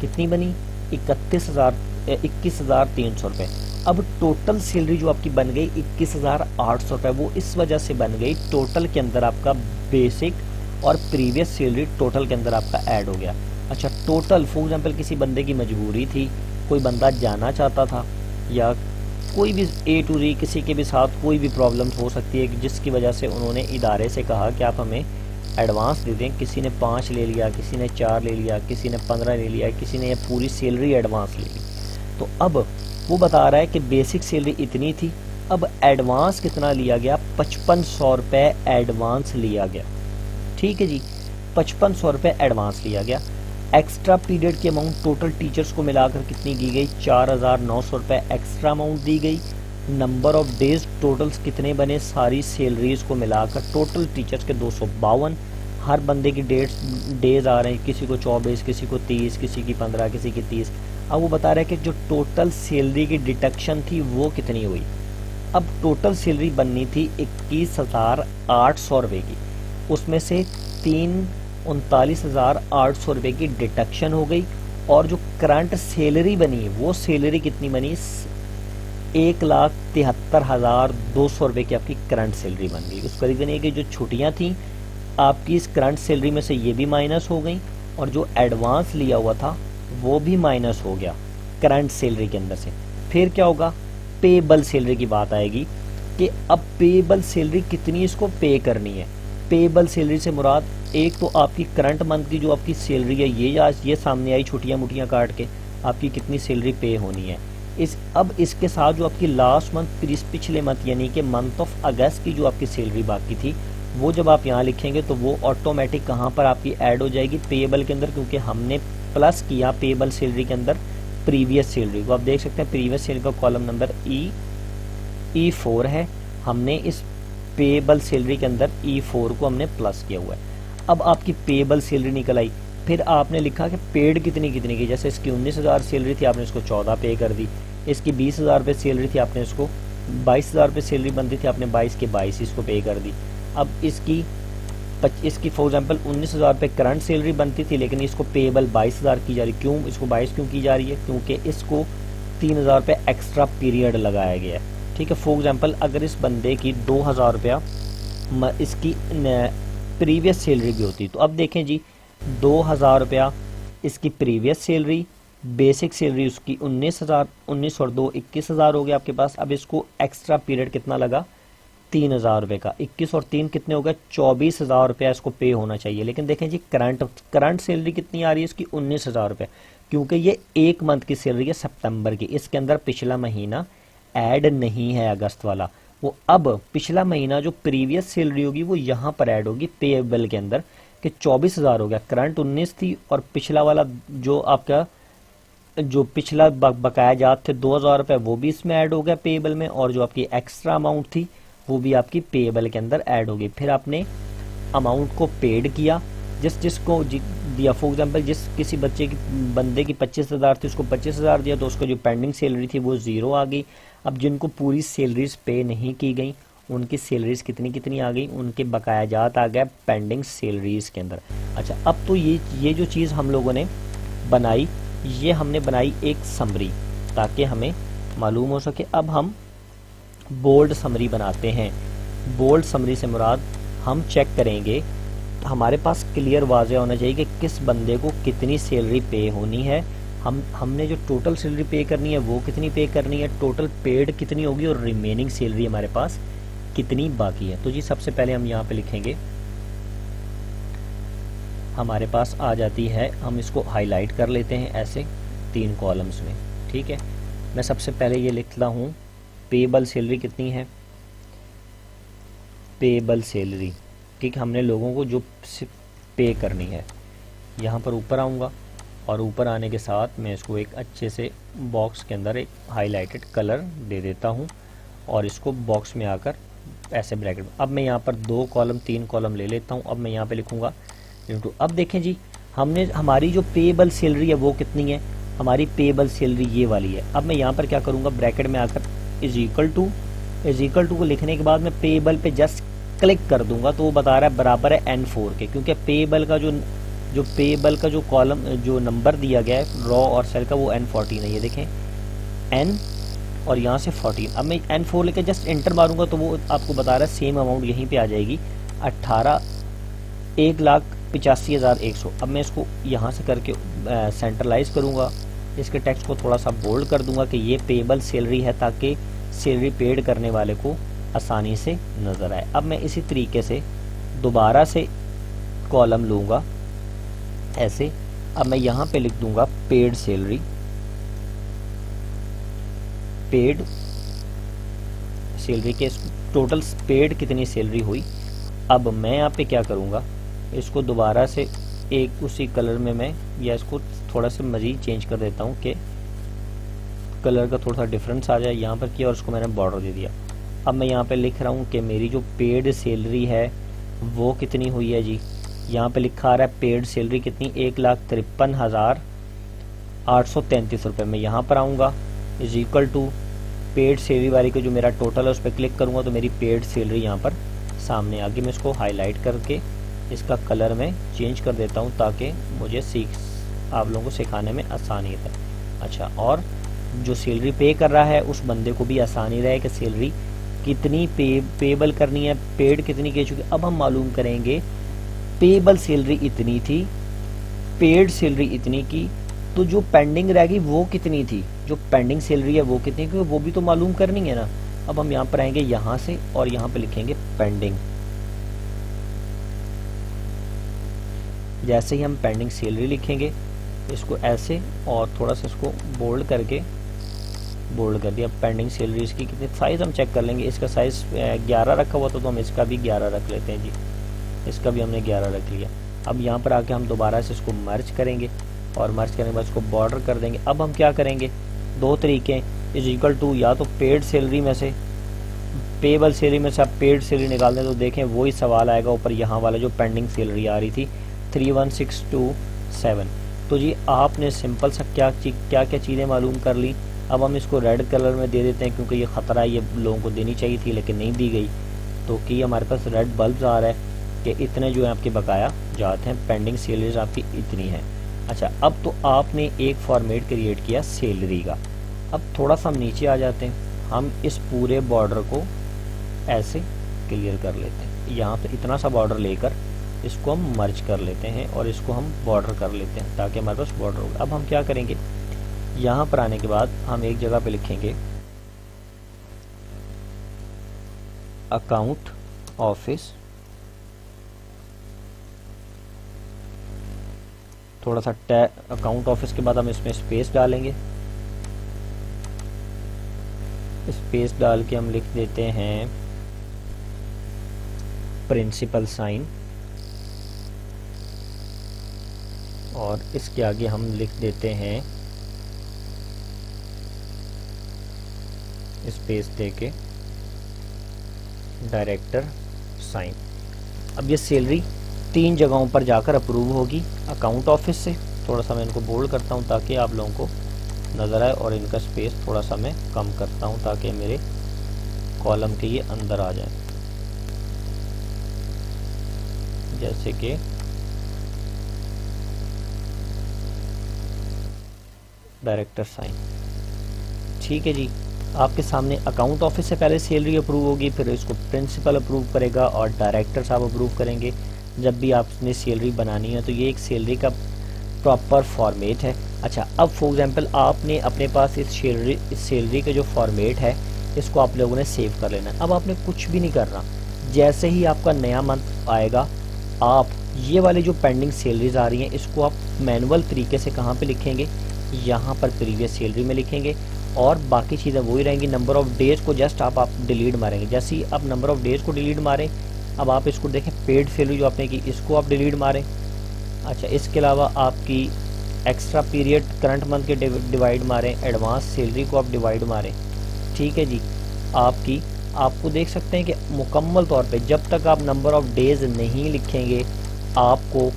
कितनी बनी? 21,300 रुपये। अब टोटल सैलरी जो आपकी बन गई 21,800 रुपये, वो इस वजह से बन गई टोटल के अंदर आपका बेसिक और प्रीवियस सैलरी टोटल के अंदर आपका ऐड हो गया। अच्छा, टोटल फॉर एग्जांपल किसी बंदे की मजबूरी थी, कोई बंदा जाना चाहता था, या कोई भी ए टू ज़ेड किसी के भी साथ कोई भी प्रॉब्लम हो सकती है जिसकी वजह से उन्होंने इदारे से कहा कि आप हमें एडवांस दे दें। किसी ने 5 ले लिया, किसी ने 4 ले लिया, किसी ने 15 ले लिया, किसी ने पूरी सैलरी एडवांस ले ली। तो अब वो बता रहा है कि बेसिक सैलरी इतनी थी, अब एडवांस कितना लिया गया? 5500 रुपये एडवांस लिया गया। ठीक है जी, 5500 रुपये एडवांस लिया गया। एक्स्ट्रा पीरियड की अमाउंट टोटल टीचर्स को मिलाकर कितनी की गई, 4,900 रुपये एक्स्ट्रा अमाउंट दी गई। नंबर ऑफ डेज टोटल्स कितने बने, सारी सैलरीज को मिलाकर टोटल टीचर्स के 252। हर बंदे की डेज आ रहे हैं, किसी को 24, किसी को 30, किसी की 15, किसी की 30। अब वो बता रहा है कि जो टोटल सैलरी की डिडक्शन थी वो कितनी हुई। अब टोटल सैलरी बननी थी 21,800 रुपये की, उसमें से 39,800 रुपये की डिडक्शन हो गई, और जो करंट सैलरी बनी वो सैलरी कितनी बनी, 1,73,200 रुपये की आपकी करंट सैलरी बन गई। उसका रीज़न ये कि जो छुट्टियाँ थी आपकी इस करंट सैलरी में से ये भी माइनस हो गई, और जो एडवांस लिया हुआ था वो भी माइनस हो गया करंट सैलरी के अंदर से। फिर क्या होगा, पेबल सैलरी की बात आएगी कि अब पेबल सैलरी कितनी इसको पे करनी है। पेबल सैलरी से मुराद एक तो आपकी करंट मंथ की जो आपकी सैलरी है, ये सामने आई छुट्टियाँ मुठियाँ काट के आपकी कितनी सैलरी पे होनी है। अब इसके साथ जो आपकी लास्ट मंथ पिछले मंथ यानी कि मंथ ऑफ अगस्त की जो आपकी सैलरी बाकी थी वो जब आप यहाँ लिखेंगे तो वो ऑटोमेटिक कहाँ पर आपकी ऐड हो जाएगी, पेएबल के अंदर, क्योंकि हमने प्लस किया पेएबल सैलरी के अंदर प्रीवियस सैलरी को। आप देख सकते हैं प्रीवियस सैलरी का कॉलम नंबर E4 है, हमने इस पेएबल सैलरी के अंदर E4 को हमने प्लस किया हुआ है। अब आपकी पेएबल सैलरी निकल आई, फिर आपने लिखा कि पेड कितनी कितनी की, जैसे इसकी 19,000 सैलरी थी आपने इसको 14 पे कर दी, इसकी 20,000 रुपये सैलरी थी आपने इसको 22,000 रुपये सैलरी बनती थी आपने 22 के 22 इसको पे कर दी। अब इसकी फॉर एग्जांपल 19,000 रुपये करंट सैलरी बनती थी, लेकिन इसको पेएबल 22,000 की जा रही। क्यों इसको 22 क्यों की जा रही है, क्योंकि इसको 3,000 रुपये एक्स्ट्रा पीरियड लगाया गया है। ठीक है, फॉर एग्जांपल अगर इस बंदे की 2,000 रुपया इसकी प्रीवियस सैलरी भी होती, तो अब देखें जी 2,000 रुपया इसकी प्रीवियस सैलरी, बेसिक सैलरी उसकी 19 और 2 21,000 हो गया आपके पास। अब इसको एक्स्ट्रा पीरियड कितना लगा, 3,000 रुपये का, 21 और 3 कितने हो गए, 24,000 रुपया इसको पे होना चाहिए। लेकिन देखें जी करंट सैलरी कितनी आ रही है इसकी 19,000 रुपये, क्योंकि ये एक मंथ की सैलरी है सितंबर की, इसके अंदर पिछला महीना ऐड नहीं है अगस्त वाला। वो अब पिछला महीना जो प्रीवियस सैलरी होगी वो यहाँ पर ऐड होगी पेएबल के अंदर, कि 24,000 हो गया, करंट 19 थी और पिछला वाला जो आपका जो पिछला बकाया जात थे 2,000 रुपये वो भी इसमें ऐड हो गया पेएबल में, और जो आपकी एक्स्ट्रा अमाउंट थी वो भी आपकी पेएबल के अंदर ऐड होगी। फिर आपने अमाउंट को पेड किया, जिसको दिया, फॉर एग्जांपल किसी बंदे की 25,000 थी उसको 25,000 दिया, तो उसको जो पेंडिंग सैलरी थी वो 0 आ गई। अब जिनको पूरी सैलरीज पे नहीं की गई उनकी सैलरीज कितनी कितनी आ गई, उनके बकायाजात आ गए पेंडिंग सैलरीज के अंदर। अच्छा, अब तो ये जो चीज़ हम लोगों ने बनाई, ये हमने बनाई एक समरी ताकि हमें मालूम हो सके। अब हम बोल्ड समरी बनाते हैं। बोल्ड समरी से मुराद हम चेक करेंगे, हमारे पास क्लियर वाज़ेह होना चाहिए कि किस बंदे को कितनी सैलरी पे होनी है। हमने जो टोटल सैलरी पे करनी है वो कितनी पे करनी है, टोटल पेड कितनी होगी, और रिमेनिंग सैलरी हमारे पास कितनी बाकी है। तो जी सबसे पहले हम यहाँ पे लिखेंगे, हमारे पास आ जाती है, हम इसको हाईलाइट कर लेते हैं ऐसे 3 कॉलम्स में। ठीक है, मैं सबसे पहले ये लिखता हूँ पेएबल सैलरी कितनी है, पेएबल सैलरी। ठीक है, हमने लोगों को जो पे करनी है, यहाँ पर ऊपर आऊँगा और ऊपर आने के साथ मैं इसको एक अच्छे से बॉक्स के अंदर एक हाईलाइटेड कलर दे देता हूँ, और इसको बॉक्स में आकर ऐसे ब्रैकेट। अब मैं यहाँ पर 2 कॉलम 3 कॉलम ले लेता हूँ। अब मैं यहाँ पे लिखूँगा इंटू। अब देखें जी, हमारी जो पेएबल सैलरी है वो कितनी है, हमारी पेएबल सैलरी ये वाली है। अब मैं यहाँ पर क्या करूँगा, ब्रैकेट में आकर इज इक्वल टू को लिखने के बाद मैं पेएबल पे जस्ट क्लिक कर दूंगा, तो वो बता रहा है बराबर है N4 के, क्योंकि पेएबल का जो कॉलम जो नंबर दिया गया है रॉ और सेल का वो N14 है। ये देखें N और यहाँ से 14। अब मैं N4 लेकर जस्ट एंटर मारूंगा तो वो आपको बता रहा है सेम अमाउंट यहीं पे आ जाएगी 1,85,100। अब मैं इसको यहाँ से करके सेंट्रलाइज करूँगा, इसके टेक्स्ट को थोड़ा सा बोल्ड कर दूंगा कि ये पेएबल सैलरी है, ताकि सैलरी पेड करने वाले को आसानी से नज़र आए। अब मैं इसी तरीके से दोबारा से कॉलम लूँगा ऐसे। अब मैं यहाँ पे लिख दूँगा पेड सैलरी, पेड सैलरी के टोटल पेड कितनी सैलरी हुई। अब मैं यहाँ पे क्या करूँगा, इसको दोबारा से एक उसी कलर में मैं या इसको थोड़ा सा मज़ीद चेंज कर देता हूँ कि कलर का थोड़ा सा डिफरेंस आ जाए। यहाँ पर किया और उसको मैंने बॉर्डर दे दिया। अब मैं यहाँ पे लिख रहा हूँ कि मेरी जो पेड सैलरी है वो कितनी हुई है जी। यहाँ पे लिखा आ रहा है पेड सैलरी कितनी, 1,53,833 रुपये। मैं यहाँ पर आऊँगा is equal to paid salary वाली को जो मेरा टोटल है उस पर क्लिक करूँगा तो मेरी पेड सैलरी यहाँ पर सामने आगे। मैं इसको हाईलाइट करके इसका कलर में चेंज कर देता हूँ ताकि मुझे आप लोगों को सिखाने में आसानी रहे। अच्छा, और जो सैलरी पे कर रहा है उस बंदे को भी आसानी रहे कि सैलरी कितनी पेबल करनी है, पेड कितनी की चुकी। अब हम मालूम करेंगे पेबल सैलरी इतनी थी, पेड सैलरी इतनी की, तो जो पेंडिंग रहेगी वो कितनी थी, जो पेंडिंग सैलरी है वो कितनी की, वो भी तो मालूम करनी है ना। अब हम यहाँ पर आएंगे यहाँ से और यहाँ पे लिखेंगे पेंडिंग। जैसे ही हम पेंडिंग सैलरी लिखेंगे इसको ऐसे और थोड़ा सा इसको बोल्ड करके बोल्ड कर दिया। पेंडिंग सैलरी इसकी कितनी, साइज़ हम चेक कर लेंगे। इसका साइज़ 11 रखा हुआ तो हम इसका भी 11 रख लेते हैं जी। इसका भी हमने 11 रख लिया। अब यहाँ पर आके हम दोबारा से इसको मर्ज करेंगे और मर्ज करने के बाद इसको बॉर्डर कर देंगे। अब हम क्या करेंगे, दो तरीके इज इक्वल टू, या तो पेड सैलरी में से, पेबल सैलरी में से आप पेड सैलरी निकाल दें तो देखें वही सवाल आएगा ऊपर, यहाँ वाला जो पेंडिंग सैलरी आ रही थी 31627। तो जी आपने सिंपल सा क्या क्या चीज़ें मालूम कर ली। अब हम इसको रेड कलर में दे देते हैं क्योंकि ये ख़तरा है, ये लोगों को देनी चाहिए थी लेकिन नहीं दी गई। तो कि हमारे पास रेड बल्ब आ रहा है कि इतने जो है आपके बकाया जाते हैं, पेंडिंग सैलरीज आपकी इतनी है। अच्छा, अब तो आपने एक फॉर्मेट क्रिएट किया सैलरी का। अब थोड़ा सा हम नीचे आ जाते हैं, हम इस पूरे बॉर्डर को ऐसे क्लियर कर लेते हैं। यहाँ पे इतना सा बॉर्डर लेकर इसको हम मर्ज कर लेते हैं और इसको हम बॉर्डर कर लेते हैं ताकि हमारे पास बॉर्डर होगा। अब हम क्या करेंगे, यहाँ पर आने के बाद हम एक जगह पे लिखेंगे अकाउंट ऑफिस, थोड़ा सा अकाउंट ऑफिस के बाद हम इसमें स्पेस डालेंगे। स्पेस डाल के हम लिख देते हैं प्रिंसिपल साइन और इसके आगे हम लिख देते हैं स्पेस देके डायरेक्टर साइन। अब ये सैलरी 3 जगहों पर जाकर अप्रूव होगी अकाउंट ऑफिस से। थोड़ा सा मैं इनको बोल्ड करता हूँ ताकि आप लोगों को नज़र आए और इनका स्पेस थोड़ा सा मैं कम करता हूँ ताकि मेरे कॉलम के ये अंदर आ जाए। जैसे कि डायरेक्टर साइन, ठीक है जी। आपके सामने अकाउंट ऑफिस से पहले सैलरी अप्रूव होगी, फिर इसको प्रिंसिपल अप्रूव करेगा और डायरेक्टर साहब अप्रूव करेंगे जब भी आपने सैलरी बनानी है। तो ये एक सैलरी का प्रॉपर फॉर्मेट है। अच्छा, अब फॉर एग्जांपल आपने अपने पास इस सैलरी का जो फॉर्मेट है इसको आप लोगों ने सेव कर लेना है। अब आपने कुछ भी नहीं करना, जैसे ही आपका नया मंथ आएगा आप ये वाले जो पेंडिंग सैलरीज आ रही हैं इसको आप मैनुअल तरीके से कहाँ पे लिखेंगे, यहाँ पर प्रीवियस सैलरी में लिखेंगे और बाकी चीज़ें वही रहेंगी। नंबर ऑफ़ डेज़ को जस्ट आप डिलीट मारेंगे। जैसे ही आप नंबर ऑफ़ डेज़ को डिलीट मारें, अब आप इसको देखें पेड सैलरी जो आपने की इसको आप डिलीट मारें। अच्छा, इसके अलावा आपकी एक्स्ट्रा पीरियड करंट मंथ के डिवाइड मारें, एडवांस सैलरी को आप डिवाइड मारें, ठीक है जी। आपको देख सकते हैं कि मुकम्मल तौर पे जब तक आप नंबर ऑफ़ डेज़ नहीं लिखेंगे आपको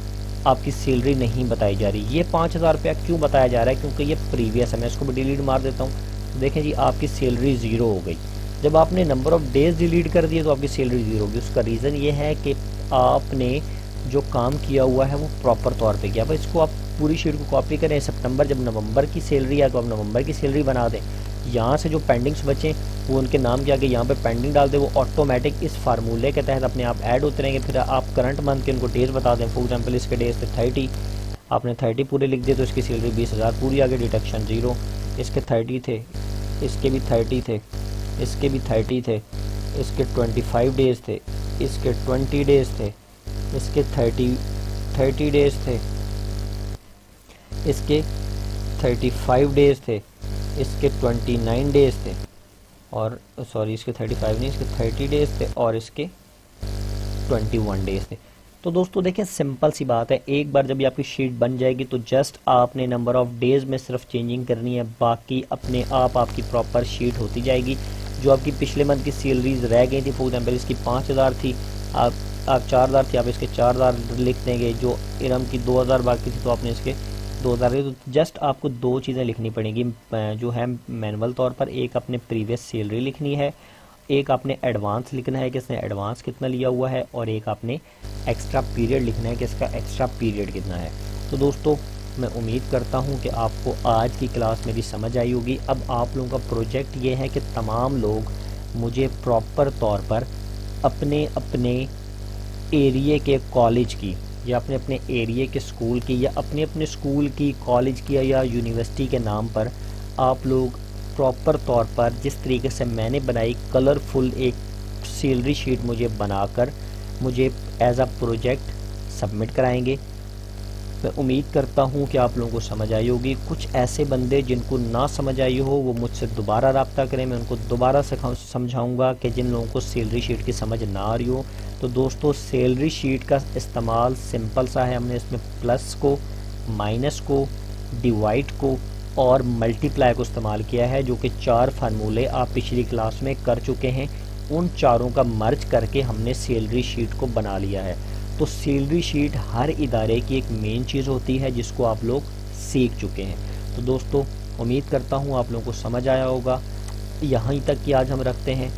आपकी सैलरी नहीं बताई जा रही। ये 5000 रुपया क्यों बताया जा रहा है, क्योंकि ये प्रीवियस है। मैं इसको भी डिलीट मार देता हूँ। देखें जी आपकी सैलरी 0 हो गई। जब आपने नंबर ऑफ़ डेज़ डिलीट कर दिए तो आपकी सैलरी 0 होगी। उसका रीज़न ये है कि आपने जो काम किया हुआ है वो प्रॉपर तौर पे किया। अब इसको आप पूरी शीट को कॉपी करें, सितंबर जब नवंबर की सैलरी है तो आप नवंबर की सैलरी बना दें। यहाँ से जो पेंडिंग्स बचें वो उनके नाम के आगे यहाँ पे पेंडिंग डाल दें, वो ऑटोमेटिक इस फार्मूले के तहत अपने आप ऐड होते रहेंगे। फिर आप करंट मंथ के उनको डेज बता दें। फॉर एग्जांपल इसके डेज थे 30, आपने 30 पूरे लिख दिए तो इसकी सैलरी 20,000 पूरी, आगे डिडक्शन 0। इसके 30 थे, इसके भी 30 थे, इसके भी 30 थे, इसके 25 डेज थे, इसके 20 डेज थे, इसके 30 डेज थे, इसके 35 डेज थे, इसके 29 डेज थे और सॉरी इसके 35 नहीं, इसके 30 डेज थे और इसके 21 डेज थे। तो तो दोस्तों देखें, सिंपल सी बात है, एक बार जब ये आपकी शीट बन जाएगी तो जस्ट आपने नंबर ऑफ डेज में सिर्फ चेंजिंग करनी है, बाकी अपने आप आपकी प्रॉपर शीट होती जाएगी। जो आपकी पिछले मंथ की सैलरीज रह गई थी, फॉर एग्जाम्पल इसकी 5000 थी, आप 4000 थी, आप इसके 4000 लिख देंगे। जो इरम की 2000 बाकी थी तो आपने इसके 2000। तो जस्ट आपको दो चीज़ें लिखनी पड़ेगी जो है मैनुअल तौर पर। एक आपने प्रीवियस सैलरी लिखनी है, एक आपने एडवांस लिखना है कि इसने एडवांस कितना लिया हुआ है, और एक आपने एक्स्ट्रा पीरियड लिखना है कि इसका एक्स्ट्रा पीरियड कितना है। तो दोस्तों मैं उम्मीद करता हूं कि आपको आज की क्लास मेरी समझ आई होगी। अब आप लोगों का प्रोजेक्ट ये है कि तमाम लोग मुझे प्रॉपर तौर पर अपने अपने एरिए के कॉलेज की, या अपने अपने एरिए के स्कूल की, या अपने अपने स्कूल की, कॉलेज की या यूनिवर्सिटी के नाम पर आप लोग प्रॉपर तौर पर जिस तरीके से मैंने बनाई कलरफुल एक सैलरी शीट मुझे बनाकर मुझे एज अ प्रोजेक्ट सबमिट कराएंगे। मैं उम्मीद करता हूँ कि आप लोगों को समझ आई होगी। कुछ ऐसे बंदे जिनको ना समझ आई हो वो मुझसे दोबारा रब्ता करें, मैं उनको दोबारा समझाऊँगा कि जिन लोगों को सैलरी शीट की समझ ना आ रही हो। तो दोस्तों सैलरी शीट का इस्तेमाल सिंपल सा है, हमने इसमें प्लस को, माइनस को, डिवाइड को और मल्टीप्लाई को इस्तेमाल किया है, जो कि 4 फार्मूले आप पिछली क्लास में कर चुके हैं। उन चारों का मर्ज करके हमने सैलरी शीट को बना लिया है। तो सैलरी शीट हर इदारे की एक मेन चीज़ होती है जिसको आप लोग सीख चुके हैं। तो दोस्तों उम्मीद करता हूँ आप लोगों को समझ आया होगा। यहीं तक कि आज हम रखते हैं।